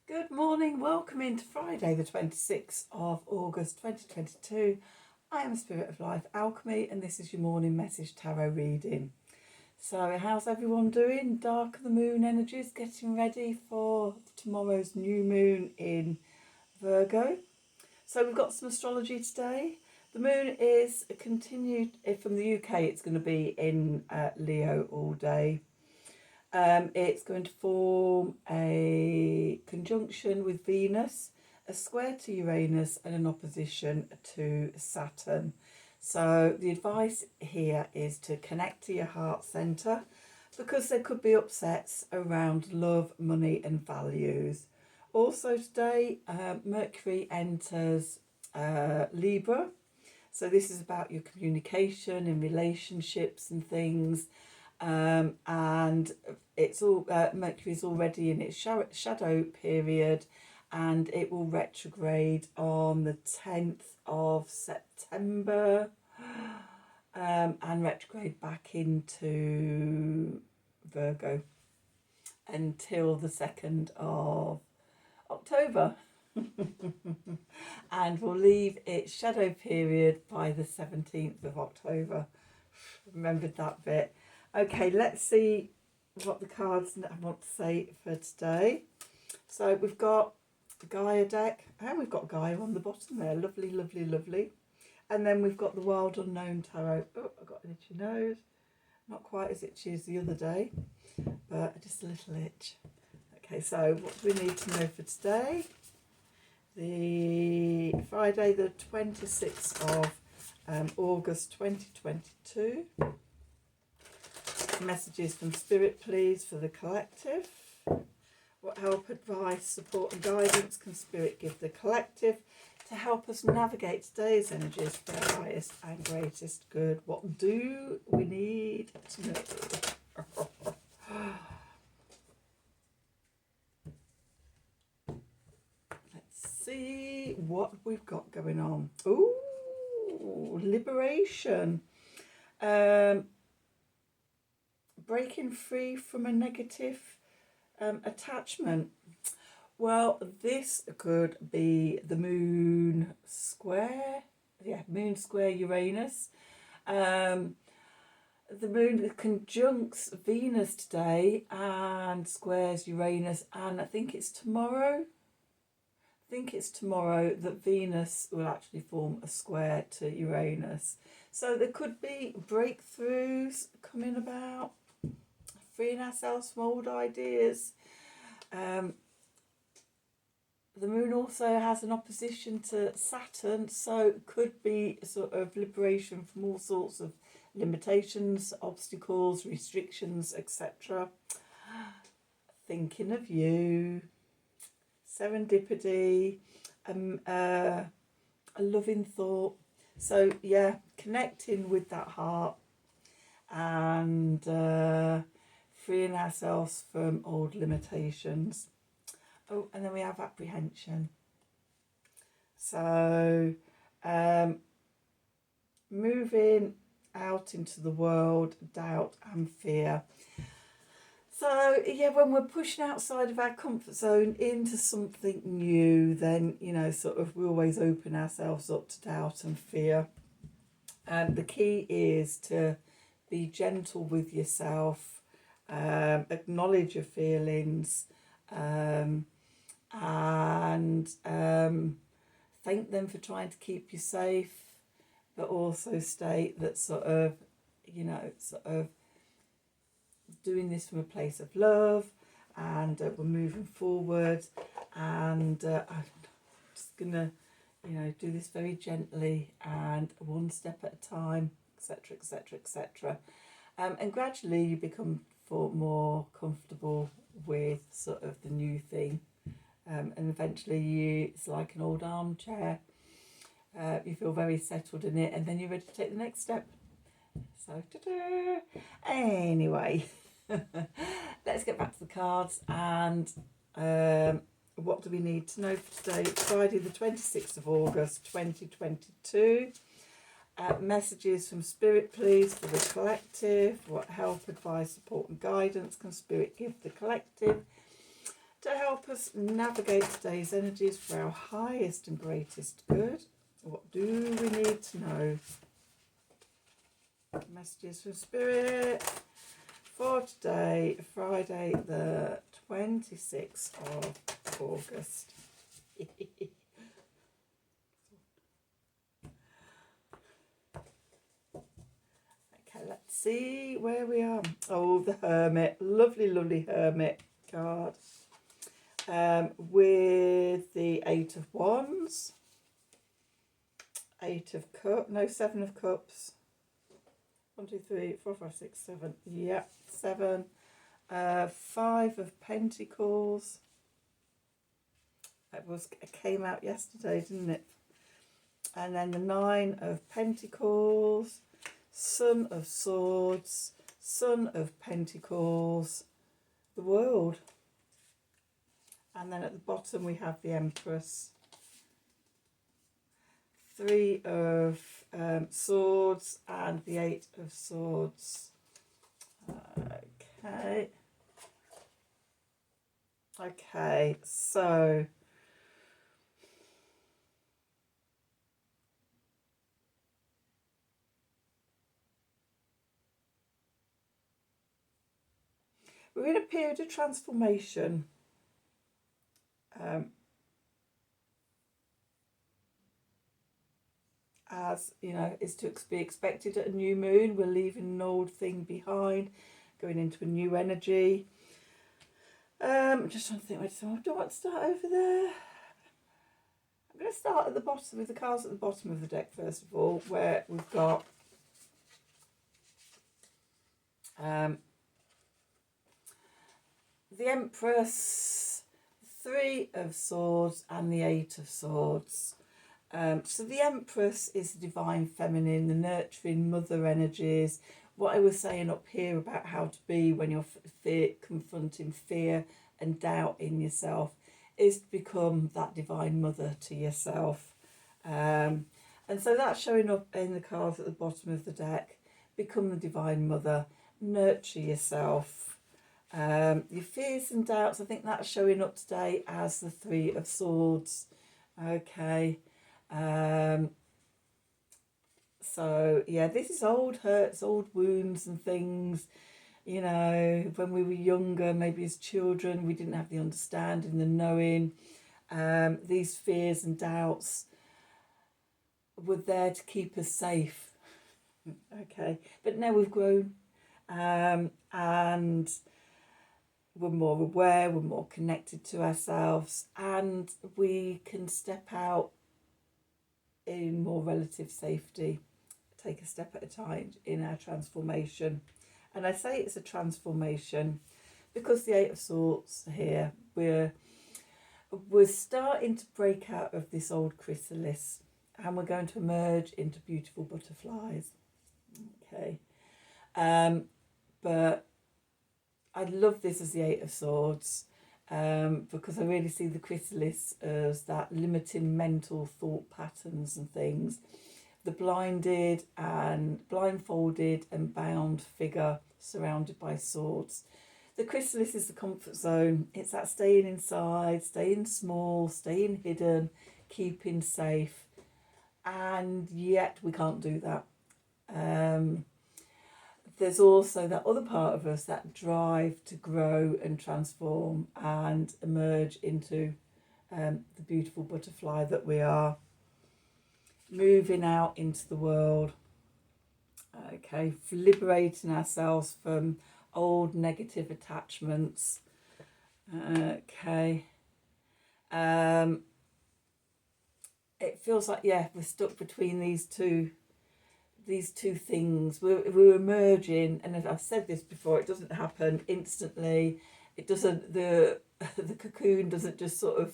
Good morning, welcome into Friday the 26th of August 2022. I am Spirit of Life Alchemy and this is your morning message tarot reading. So how's everyone doing? Dark of the moon energies, getting ready for tomorrow's new moon in Virgo. So we've got some astrology today. The moon is continued, from the UK it's going to be in Leo all day. It's going to form a conjunction with Venus, a square to Uranus and an opposition to Saturn. So the advice here is to connect to your heart centre because there could be upsets around love, money and values. Also today, Mercury enters Libra. So this is about your communication and relationships and things. And it's all Mercury's already in its shadow period, and it will retrograde on the 10th of September, and retrograde back into Virgo until the 2nd of October. And will leave its shadow period by the 17th of October. Remembered that bit. Okay, let's see what the cards want to say for today. So we've got the Gaia deck, and we've got Gaia on the bottom there. Lovely, lovely, lovely. And then we've got the Wild Unknown Tarot. Oh, I've got an itchy nose. Not quite as itchy as the other day, but just a little itch. Okay, so what do we need to know for today? The Friday the 26th of August 2022. Messages from Spirit, please, for the collective. What help, advice, support and guidance can Spirit give the collective to help us navigate today's energies for our highest and greatest good? What do we need to know? Let's see what we've got going on. Ooh, liberation. Breaking free from a negative attachment. Well, this could be the moon square. Yeah, moon square Uranus. The moon conjuncts Venus today and squares Uranus, and I think it's tomorrow. That Venus will actually form a square to Uranus. So there could be breakthroughs coming about, freeing ourselves from old ideas. The moon also has an opposition to Saturn, so it could be sort of liberation from all sorts of limitations, obstacles, restrictions, etc. Thinking of you, serendipity, a loving thought. So yeah, connecting with that heart and freeing ourselves from old limitations. Oh, and then we have apprehension. So moving out into the world, doubt and fear. So yeah, when we're pushing outside of our comfort zone into something new, then, you know, sort of we always open ourselves up to doubt and fear. The key is to be gentle with yourself, acknowledge your feelings, and thank them for trying to keep you safe, but also state that sort of, you know, sort of doing this from a place of love, and we're moving forward, and I'm just gonna, you know, do this very gently and one step at a time, etc, etc, etc, and gradually you become more comfortable with sort of the new thing, and eventually it's like an old armchair. You feel very settled in it, and then you're ready to take the next step. So ta-da! Anyway, let's get back to the cards, and what do we need to know for today? Friday the 26th of August 2022. Messages from Spirit, please, for the collective. What help, advice, support and guidance can Spirit give the collective to help us navigate today's energies for our highest and greatest good. What do we need to know? Messages from Spirit for today, Friday the 26th of August. Okay, let's see where we are. Oh, the Hermit. Lovely, lovely Hermit card. With the Eight of Wands. Seven of Cups. 1, 2, 3, 4, 5, 6, 7. Yeah, 7. 5 of Pentacles. It came out yesterday, didn't it? And then the 9 of Pentacles. Son of Swords. Son of Pentacles. The World. And then at the bottom we have the Empress. 3 of Swords and the 8 of Swords. Okay, so we're in a period of transformation. As you know, is to be expected at a new moon. We're leaving an old thing behind, going into a new energy. Just trying to think where to start. Do I want to start over there? I'm going to start at the bottom with the cards at the bottom of the deck first of all, where we've got the Empress, 3 of Swords and the 8 of Swords. So the Empress is the divine feminine, the nurturing mother energies. What I was saying up here about how to be when you're confronting fear and doubt in yourself is to become that divine mother to yourself. And so that's showing up in the cards at the bottom of the deck. Become the divine mother, nurture yourself. Your fears and doubts, I think that's showing up today as the 3 of Swords. Okay. So yeah, this is old hurts, old wounds and things. You know, when we were younger, maybe as children, we didn't have the understanding, the knowing. These fears and doubts were there to keep us safe. Okay, but now we've grown, and we're more aware, we're more connected to ourselves, and we can step out in more relative safety, take a step at a time in our transformation. And I say it's a transformation because the 8 of Swords here, we're starting to break out of this old chrysalis and we're going to emerge into beautiful butterflies. Okay, but I love this as the 8 of Swords. Because I really see the chrysalis as that limiting mental thought patterns and things. The blindfolded and bound figure surrounded by swords. The chrysalis is the comfort zone. It's that staying inside, staying small, staying hidden, keeping safe. And yet we can't do that. There's also that other part of us, that drive to grow and transform and emerge into the beautiful butterfly that we are, moving out into the world. Okay, liberating ourselves from old negative attachments. Okay. It feels like, yeah, we're stuck between these two things. We're emerging, and I've said this before, it doesn't happen instantly. It doesn't, the cocoon doesn't just sort of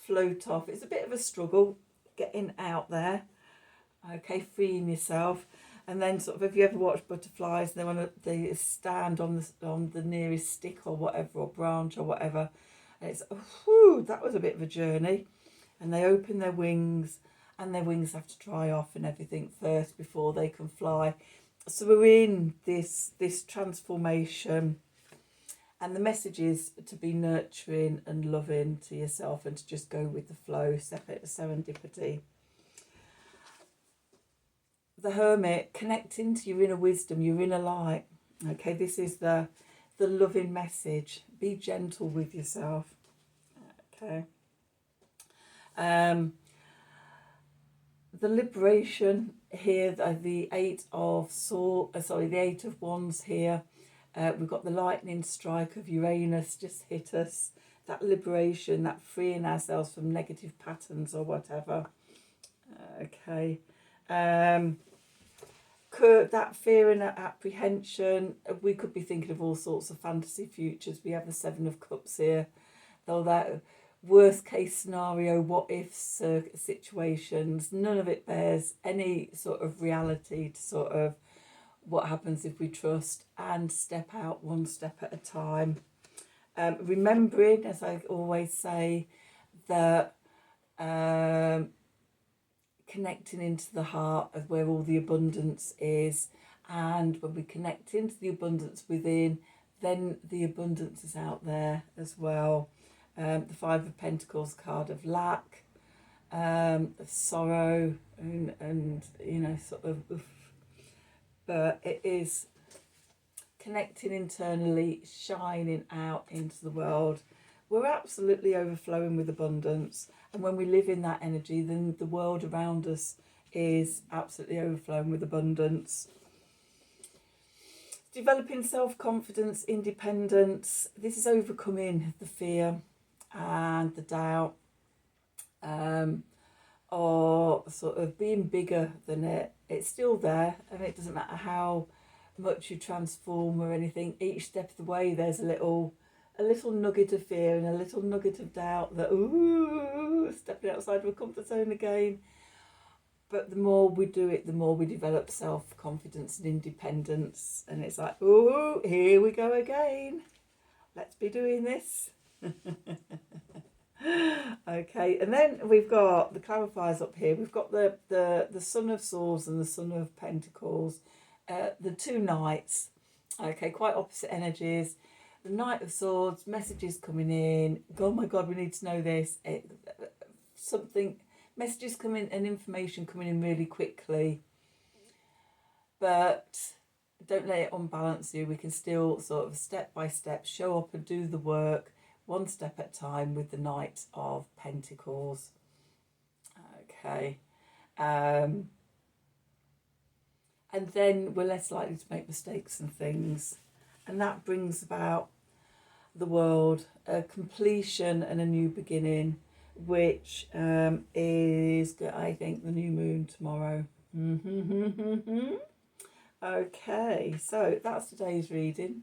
float off. It's a bit of a struggle getting out there. Okay, freeing yourself. And then sort of, have you ever watched butterflies? They stand on the nearest stick or whatever, or branch or whatever, and it's, whew, that was a bit of a journey. And they open their wings, and their wings have to dry off and everything first before they can fly. So we're in this transformation, And the message is to be nurturing and loving to yourself and to just go with the flow, serendipity. The Hermit, connecting to your inner wisdom, your inner light. Okay, this is the loving message. Be gentle with yourself. Okay. The liberation here, the Eight of the Eight of Wands here. We've got the lightning strike of Uranus just hit us. That liberation, that freeing ourselves from negative patterns or whatever. Okay. That fear and apprehension, we could be thinking of all sorts of fantasy futures. We have the Seven of Cups here. Though that worst case scenario, what if situations, none of it bears any sort of reality to sort of what happens if we trust and step out one step at a time. Remembering, as I always say, that connecting into the heart of where all the abundance is, and when we connect into the abundance within, then the abundance is out there as well. The Five of Pentacles card of lack, of sorrow, and you know, sort of, but it is connecting internally, shining out into the world. We're absolutely overflowing with abundance, and when we live in that energy, then the world around us is absolutely overflowing with abundance. Developing self-confidence, independence. This is overcoming the fear and the doubt, or sort of being bigger than it. It's still there, and it doesn't matter how much you transform or anything. Each step of the way, there's a little nugget of fear and a little nugget of doubt that, ooh, stepping outside of a comfort zone again. But the more we do it, the more we develop self-confidence and independence. And it's like, ooh, here we go again. Let's be doing this. Okay, and then we've got the clarifiers up here. We've got the Son of Swords and the Son of Pentacles. The two knights. Okay, quite opposite energies. The Knight of Swords, messages coming in. Oh my God, we need to know this. Messages coming and information coming in really quickly. But don't let it unbalance you. We can still sort of step by step show up and do the work one step at a time with the Knight of Pentacles. Okay. And then we're less likely to make mistakes and things. And that brings about the world, a completion and a new beginning, which is, I think, the new moon tomorrow. Okay, so that's today's reading.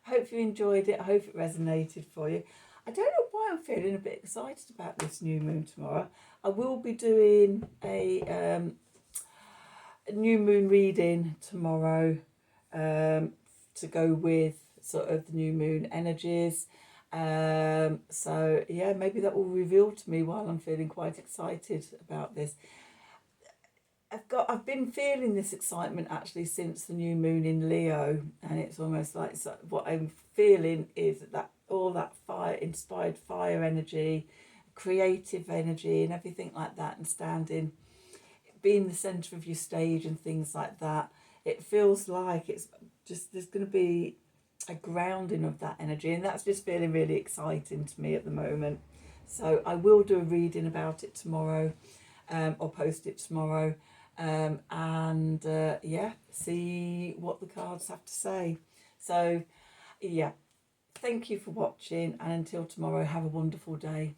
I hope you enjoyed it. I hope it resonated for you. I don't know why I'm feeling a bit excited about this new moon tomorrow. I will be doing a new moon reading tomorrow to go with sort of the new moon energies. So yeah, maybe that will reveal to me while I'm feeling quite excited about this. I've been feeling this excitement actually since the new moon in Leo, and it's almost like what I'm feeling is that all that inspired fire energy, creative energy and everything like that, and being the centre of your stage and things like that. It feels like it's just, there's going to be a grounding of that energy, and that's just feeling really exciting to me at the moment. So I will do a reading about it tomorrow, or post it tomorrow, and see what the cards have to say. So yeah, thank you for watching, and until tomorrow, have a wonderful day.